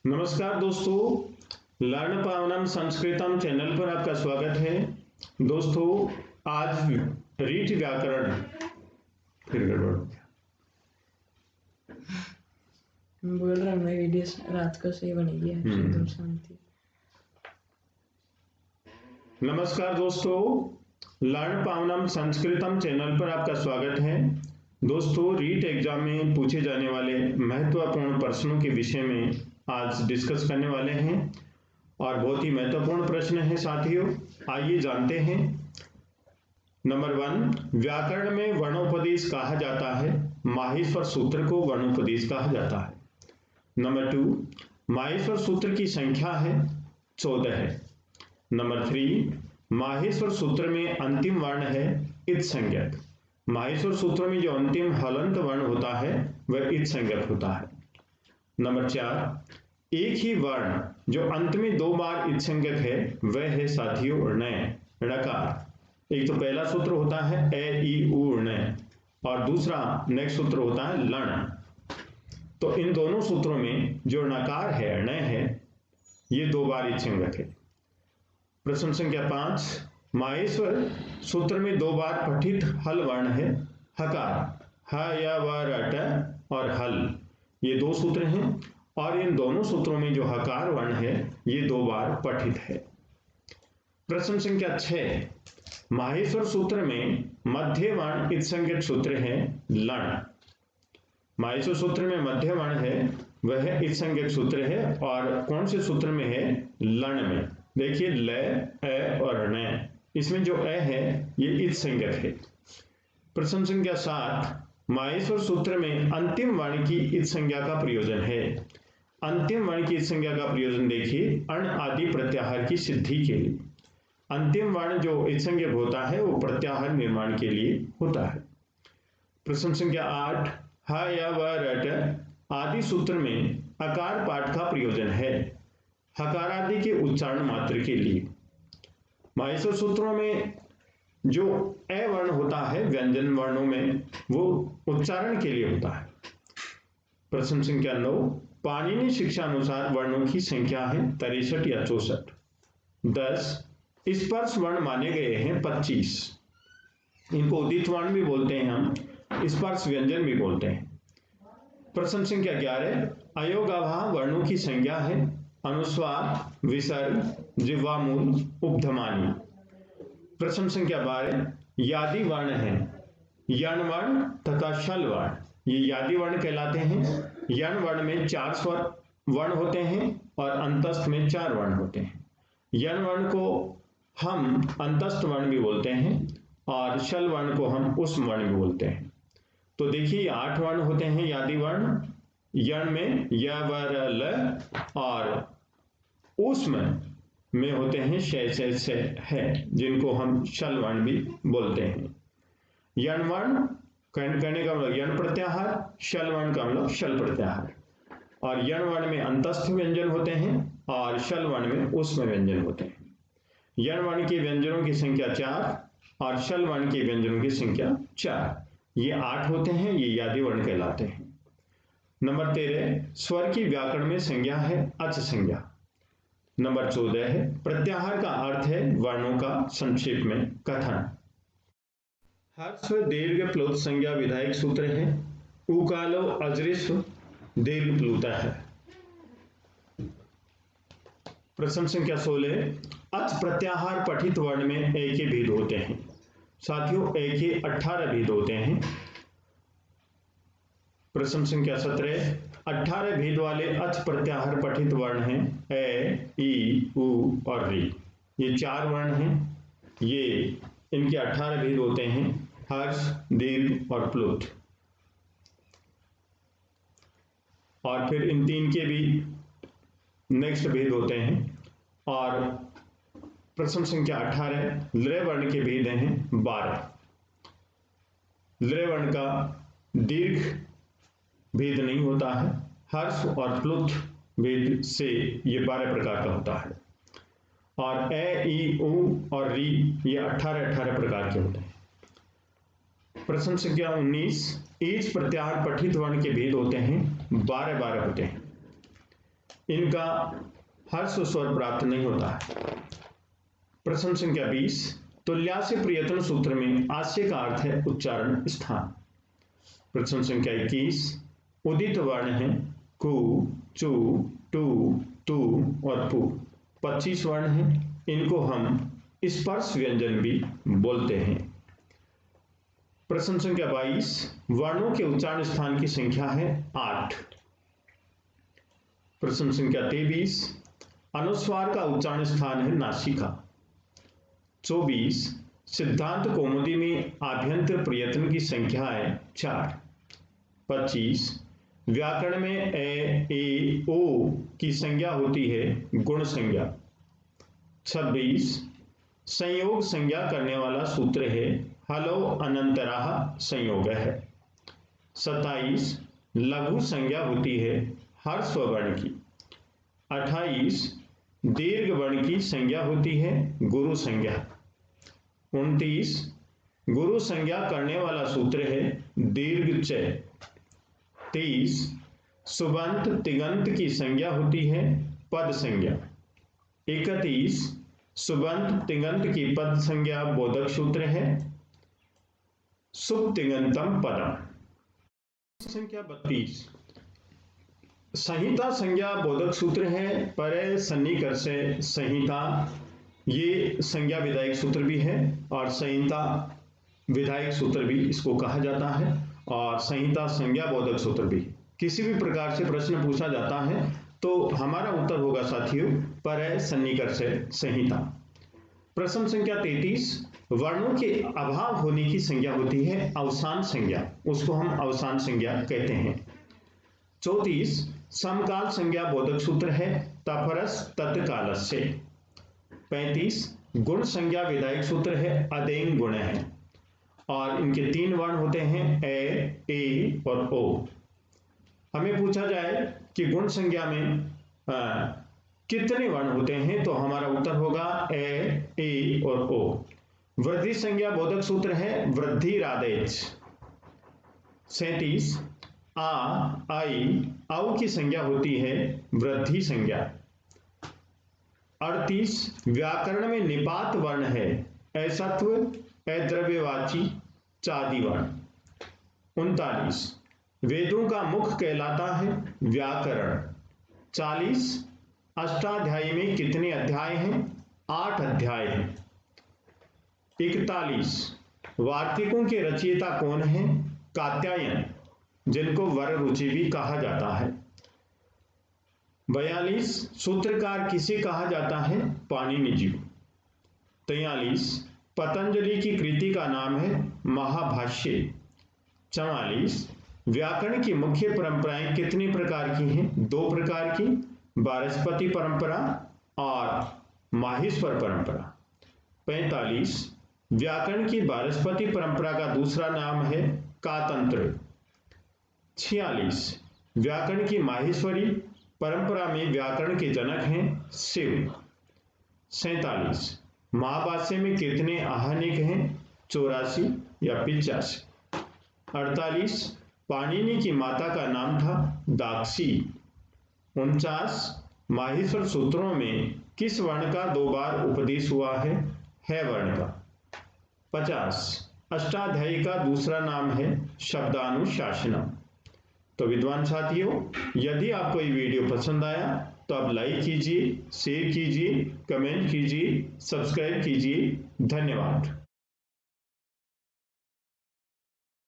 नमस्कार दोस्तों, learn पावनम संस्कृतम channel पर आपका स्वागत है। दोस्तों, आज रीठ व्याकरण फिर गड़बड़ हो गया। बोल रहा मैं वीडियो रात को सही बनेगी एकदम शांति। नमस्कार दोस्तों, लर्न पावनम संस्कृतम चैनल पर आपका स्वागत है। दोस्तों, रीट एग्जाम में पूछे जाने वाले महत्वपूर्ण प्रश्नों के विषय में आज डिस्कस करने वाले हैं और बहुत ही महत्वपूर्ण प्रश्न है साथियों। आइए जानते हैं। नंबर 1, व्याकरण में वर्णोपदेश कहा जाता है। माहेश्वर सूत्र को वर्णोपदेश कहा जाता है। नंबर 2, माहेश्वर सूत्र की संख्या है 14 है। नंबर 3, माहेश्वर सूत्र में अंतिम वर्ण है इत् संज्ञक। माहेश्वर सूत्र में जो अंतिम हलंत वर्ण होता है वह इत् संज्ञक होता है। नंबर 4, एक ही वर्ण जो अंत में 2 बार इत् संज्ञक है वह है साथियों णय, णकार। एक तो पहला सूत्र होता है ए ई उ णय और दूसरा नेक्स्ट सूत्र होता है लण। तो इन दोनों सूत्रों में जो णकार है, णय है, ये 2 बार इत् संज्ञक है। प्रश्न संख्या 5, माहेश्वर सूत्र में 2 बार पठित हल वर्ण है हकार। ह या व रट और हल, ये 2 सूत्र हैं और इन दोनों सूत्रों में जो हकार वर्ण है ये 2 बार पठित है। प्रश्न संख्या 6, माहेश्वर सूत्र में मध्य वर्ण इत् संज्ञक सूत्र है लण। माहेश्वर सूत्र में मध्य वर्ण है वह इत् संज्ञक सूत्र है और कौन से सूत्र में है? लण में। देखिए ल, ए और ण, इसमें जो ए है ये इत् संज्ञक है। प्रश्न संख्या 7, माहेश्वर सूत्र में अंतिम वर्ण की इत् संज्ञा का प्रयोजन है। अंतिम वर्ण की इत् संज्ञा का प्रयोजन देखिए अण आदि प्रत्याहार की सिद्धि के लिए। अंतिम वर्ण जो इत् संज्ञक होता है वो प्रत्याहार निर्माण के लिए होता है। प्रश्न संख्या 8, ह या व रट आदि सूत्र में अकार पाठ का प्रयोजन है हकार आदि के उच्चारण मात्र के लिए। माहेश्वर सूत्रों में जो ए वर्ण होता है व्यंजन वर्णों में वो उच्चारण के लिए होता है। प्रश्न संख्या 9, पाणिनि शिक्षा अनुसार वर्णों की संख्या है 63 या 64। 10 स्पर्श वर्ण माने गए हैं 25। इनको उदित वर्ण भी बोलते हैं, हम स्पर्श व्यंजन भी बोलते हैं। प्रश्न संख्या 11, अयोगाभाव वर्णों की संज्ञा है अनुस्वार, विसर्ग, जिह्वामूल, उपधमानी। प्रश्न संख्या 12, यादि वर्ण है यण वर्ण तथा शल वर्ण, ये यादि वर्ण कहलाते हैं। यण वर्ण में 4 स्वर वर्ण होते हैं और अंतस्थ में 4 वर्ण होते हैं। यण वर्ण को हम अंतस्थ वर्ण भी बोलते हैं और शल वर्ण को हम उष्म वर्ण भी बोलते हैं। तो देखिए 8 वर्ण होते हैं यादि वर्ण। यण में य व र ल और उष्म में होते हैं श है, जिनको हम शल वर्ण भी बोलते हैं। यण वर्ण कहने का मतलब यण प्रत्याहार, शल वर्ण का मतलब शल प्रत्याहार। और यण वर्ण में अंतस्थ व्यंजन होते हैं और शल वर्ण में उष्म व्यंजन होते हैं। यण वर्ण के व्यंजनों की संख्या 4 और शल वर्ण के व्यंजनों की संख्या 4, ये 8 होते हैं, ये यादि वर्ण कहलाते हैं। नंबर 13, स्वर की व्याकरण में संज्ञा है अच संज्ञा। नंबर 14 है प्रत्याहार का अर्थ है वर्णों का संक्षेप में कथन। ह्रस्व दीर्घ प्लुत संज्ञा विधायक सूत्र है उकालो अजृस्व दीर्घ प्लुतः है। प्रश्न संख्या 16, अच प्रत्याहार पठित वर्ण में ए के भेद होते हैं। साथियों, ए के 18 भेद होते हैं। प्रश्न संख्या 17, 18 भेद वाले अच प्रत्याहार पठित वर्ण हैं ए, ई, उ और री। ये 4 वर्ण हैं, ये इनके 18 भेद होते हैं, हर्ष, दीर्घ और प्लुत। और फिर इन 3 के भी नेक्स्ट भेद होते हैं। और प्रश्न संख्या 18, लृ वर्ण के भेद हैं 12। लृ वर्ण का दीर्घ भेद नहीं होता है, हर्ष और प्लुत भेद से ये 12 प्रकार का होता है। और ए, ई, उ और री ये 18 प्रकार के होते हैं। प्रश्न संख्या 19, ईच प्रत्याहार पठित वर्ण के भेद होते हैं 12 होते हैं। इनका हर्ष स्वर प्राप्त नहीं होता है। प्रश्न संख्या 20, तुल्यास्य प्रयत्न सूत्र में आस्य का अर्थ है उच्चारण स्थान। प्रश्न संख्या 21, उदित वर्ण है कु, चु, टू, तू और पू। 25 वर्ण है, इनको हम स्पर्श व्यंजन भी बोलते हैं। प्रश्न संख्या 22, वर्णों के उच्चारण स्थान की संख्या है 8। प्रश्न संख्या 23, अनुस्वार का उच्चारण स्थान है नासिका। 24, सिद्धांत कौमुदी में आभ्यंतर प्रयत्न की संख्या है 4। 25, व्याकरण में ए, ओ की संज्ञा होती है गुण संज्ञा। 26, संयोग संज्ञा करने वाला सूत्र है हलो अनंतराह संयोग है। 27, लघु संज्ञा होती है हर्ष वर्ण की। 28, दीर्घ वर्ण की संज्ञा होती है गुरु संज्ञा। 29, गुरु संज्ञा करने वाला सूत्र है दीर्घ च। 30, सुबंत तिगंत की संज्ञा होती है पद संज्ञा। 31, सुबंत तिगंत की पद संज्ञा बोधक सूत्र है सुब तिगंतम पदम। संख्या 32, संहिता संज्ञा बोधक सूत्र है परे सन्निकर से संहिता, ये संज्ञा विधायक सूत्र भी है और संहिता विधायक सूत्र भी इसको कहा जाता है और संहिता संज्ञा बोधक सूत्र भी। किसी भी प्रकार से प्रश्न पूछा जाता है तो हमारा उत्तर होगा साथियों परे सन्निकर से संहिता। प्रश्न संख्या 33, वर्णों के अभाव होने की संज्ञा होती है अवसान संज्ञा, उसको हम अवसान संज्ञा कहते हैं। 34, समकाल संज्ञा बोधक सूत्र है तफरस तत्कालस्य। 35, गुण संज्ञा विधायक सूत्र है अदेंग गुण है और इनके 3 वर्ण होते हैं ए और ओ। हमें पूछा जाए कि गुण संज्ञा में कितने वर्ण होते हैं तो हमारा उत्तर होगा ए और ओ। वृद्धि संज्ञा बोधक सूत्र है वृद्धि रादेश। 37, आ, आई, औ की संज्ञा होती है वृद्धि संज्ञा। 38, व्याकरण में निपात वर्ण है असत्व, अद्रव्यवाची, चादि वर्ण। 39, वेदों का मुख कहलाता है व्याकरण। 40, अष्टाध्यायी में कितने अध्याय हैं? 8 अध्याय हैं। 41, वार्तिकों के रचयिता कौन है? कात्यायन, जिनको वर रुचि भी कहा जाता है। 42, सूत्रकार किसे कहा जाता है? पाणिनि जी। 43, पतंजलि की कृति का नाम है महाभाष्य। 44, व्याकरण की मुख्य परंपराएं कितने प्रकार की हैं? 2 प्रकार की, वारस्पति परंपरा और माहेश्वर परंपरा। 45, व्याकरण की वारस्पति परंपरा का दूसरा नाम है कातंत्र। 46, व्याकरण की माहेश्वरी परंपरा में व्याकरण के जनक हैं शिव। 47, महाभाष्य में कितने आह्निक हैं? 84 या 85। 48, पाणिनि की माता का नाम था दाक्षी। 49, माहेश्वर सूत्रों में किस वर्ण का 2 बार उपदेश हुआ है? है वर्ण का। 50, अष्टाध्यायी का दूसरा नाम है शब्दानुशासनम। तो विद्वान साथियों, यदि आपको ये वीडियो पसंद आया तो आप लाइक कीजिए, शेयर कीजिए, कमेंट कीजिए, सब्सक्राइब कीजिए। धन्यवाद।